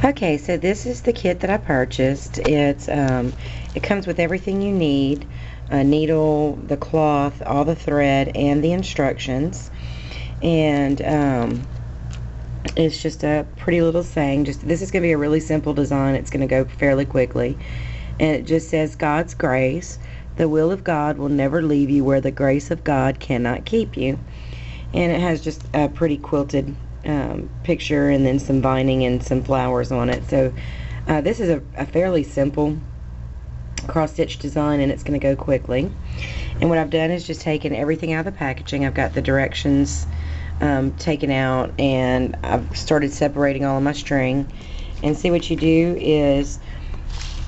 Okay, so this is the kit that I purchased. It comes with everything you need: a needle, the cloth, all the thread, and the instructions. And it's just a pretty little saying. This is going to be a really simple design. It's going to go fairly quickly, and it just says, "God's grace. The will of God will never leave you where the grace of God cannot keep you." And it has just a pretty quilted picture, and then some vining and some flowers on it. So this is a fairly simple cross-stitch design, and it's going to go quickly. And what I've done is just taken everything out of the packaging. I've got the directions taken out, and I've started separating all of my string. And see, what you do is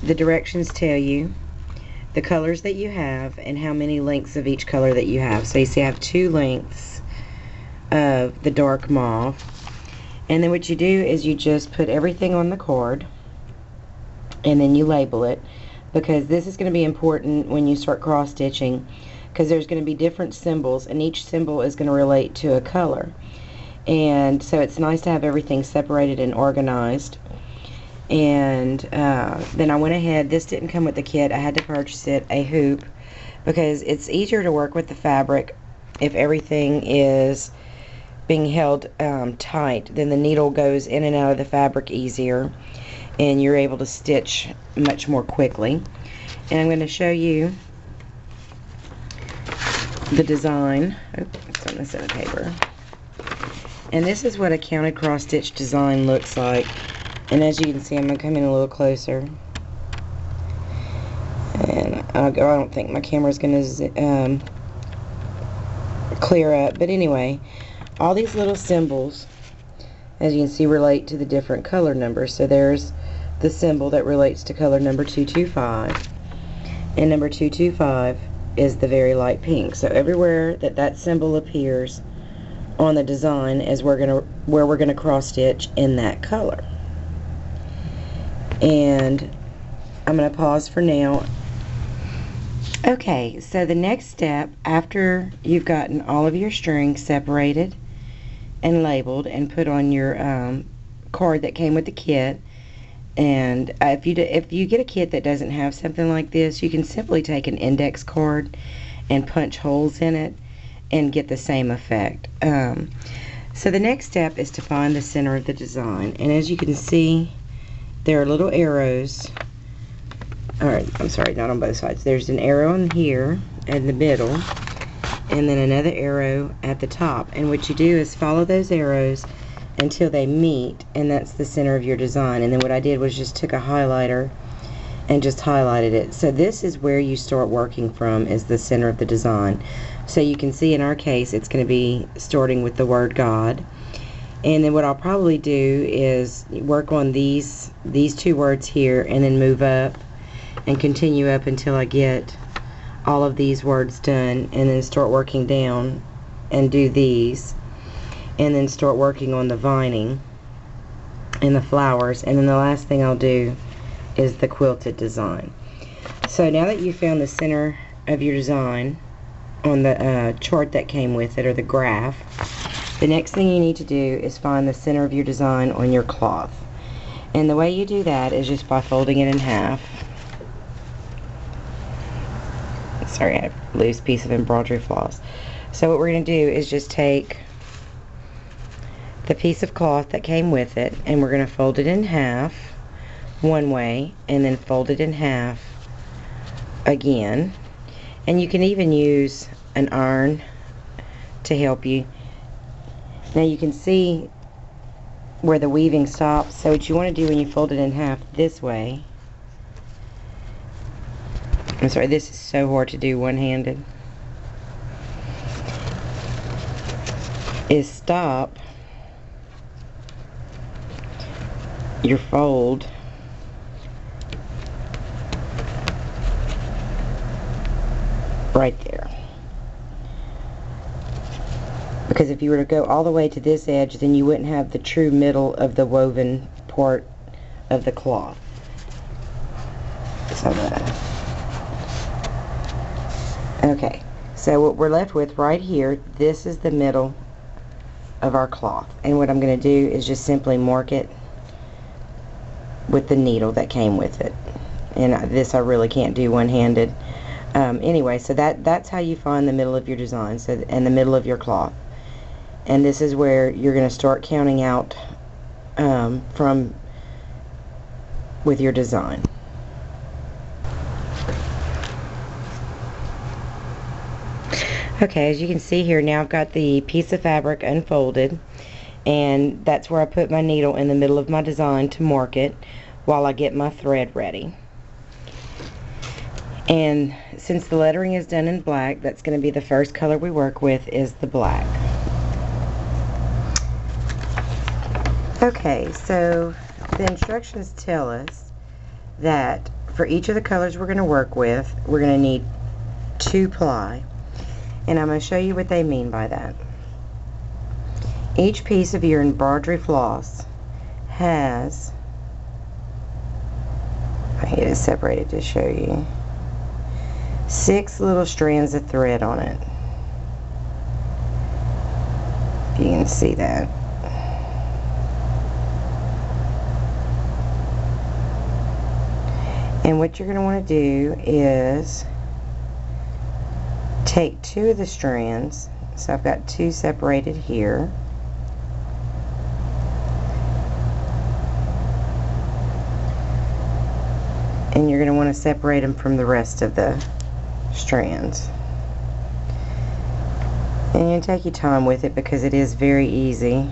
the directions tell you the colors that you have and how many lengths of each color that you have. So you see I have 2 lengths of the dark mauve. And then what you do is you just put everything on the cord, and then you label it, because this is going to be important when you start cross stitching, because there's going to be different symbols, and each symbol is going to relate to a color. And so it's nice to have everything separated and organized. And then I went ahead, this didn't come with the kit, I had to purchase it, a hoop, because it's easier to work with the fabric if everything is being held tight. Then the needle goes in and out of the fabric easier, and you're able to stitch much more quickly. And I'm going to show you the design. It's on this other paper. And this is what a counted cross stitch design looks like. And as you can see, I'm going to come in a little closer. And I don't think my camera's going to clear up. But anyway, all these little symbols, as you can see, relate to the different color numbers. So there's the symbol that relates to color number 225. And number 225 is the very light pink. So everywhere that symbol appears on the design is where we're gonna cross stitch in that color. And I'm gonna pause for now. Okay, so the next step, after you've gotten all of your string separated and labeled and put on your card that came with the kit, and if you get a kit that doesn't have something like this, you can simply take an index card and punch holes in it and get the same effect. So the next step is to find the center of the design, and as you can see, there are little arrows. Alright, I'm sorry, not on both sides. There's an arrow in here in the middle, and then another arrow at the top. And what you do is follow those arrows until they meet, and that's the center of your design. And then what I did was just took a highlighter and just highlighted it. So this is where you start working from, is the center of the design. So you can see in our case it's going to be starting with the word God. And then what I'll probably do is work on these 2 words here, and then move up and continue up until I get all of these words done, and then start working down and do these, and then start working on the vining and the flowers, and then the last thing I'll do is the quilted design. So now that you found the center of your design on the chart that came with it, or the graph, the next thing you need to do is find the center of your design on your cloth. And the way you do that is just by folding it in half. Sorry, I have a loose piece of embroidery floss. So what we're going to do is just take the piece of cloth that came with it, and we're going to fold it in half one way, and then fold it in half again. And you can even use an iron to help you. Now you can see where the weaving stops. So what you want to do when you fold it in half this way, I'm sorry, this is so hard to do one-handed, is stop your fold right there. Because if you were to go all the way to this edge, then you wouldn't have the true middle of the woven part of the cloth. So okay, so what we're left with right here, this is the middle of our cloth. And what I'm going to do is just simply mark it with the needle that came with it. And this I really can't do one-handed. Anyway, so that's how you find the middle of your design, so, and the middle of your cloth. And this is where you're going to start counting out from with your design. Okay, as you can see here, now I've got the piece of fabric unfolded, and that's where I put my needle in the middle of my design to mark it while I get my thread ready. And since the lettering is done in black, that's going to be the first color we work with is the black. Okay, so the instructions tell us that for each of the colors we're going to work with, we're going to need 2 ply. And I'm going to show you what they mean by that. Each piece of your embroidery floss has, I need to separate it to show you, 6 little strands of thread on it. If you can see that. And what you're going to want to do is take 2 of the strands, so I've got 2 separated here, and you're going to want to separate them from the rest of the strands. And you take your time with it because it is very easy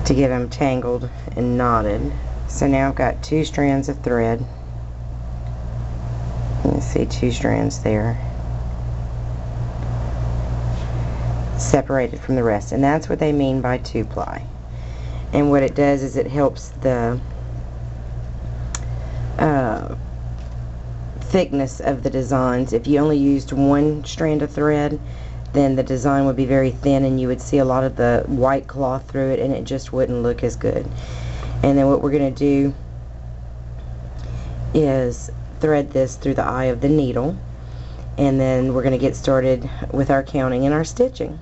to get them tangled and knotted. So now I've got 2 strands of thread. You can see 2 strands there separated from the rest, and that's what they mean by 2 ply. And what it does is it helps the thickness of the designs. If you only used 1 strand of thread, then the design would be very thin and you would see a lot of the white cloth through it and it just wouldn't look as good. And then what we're going to do is thread this through the eye of the needle, and then we're going to get started with our counting and our stitching.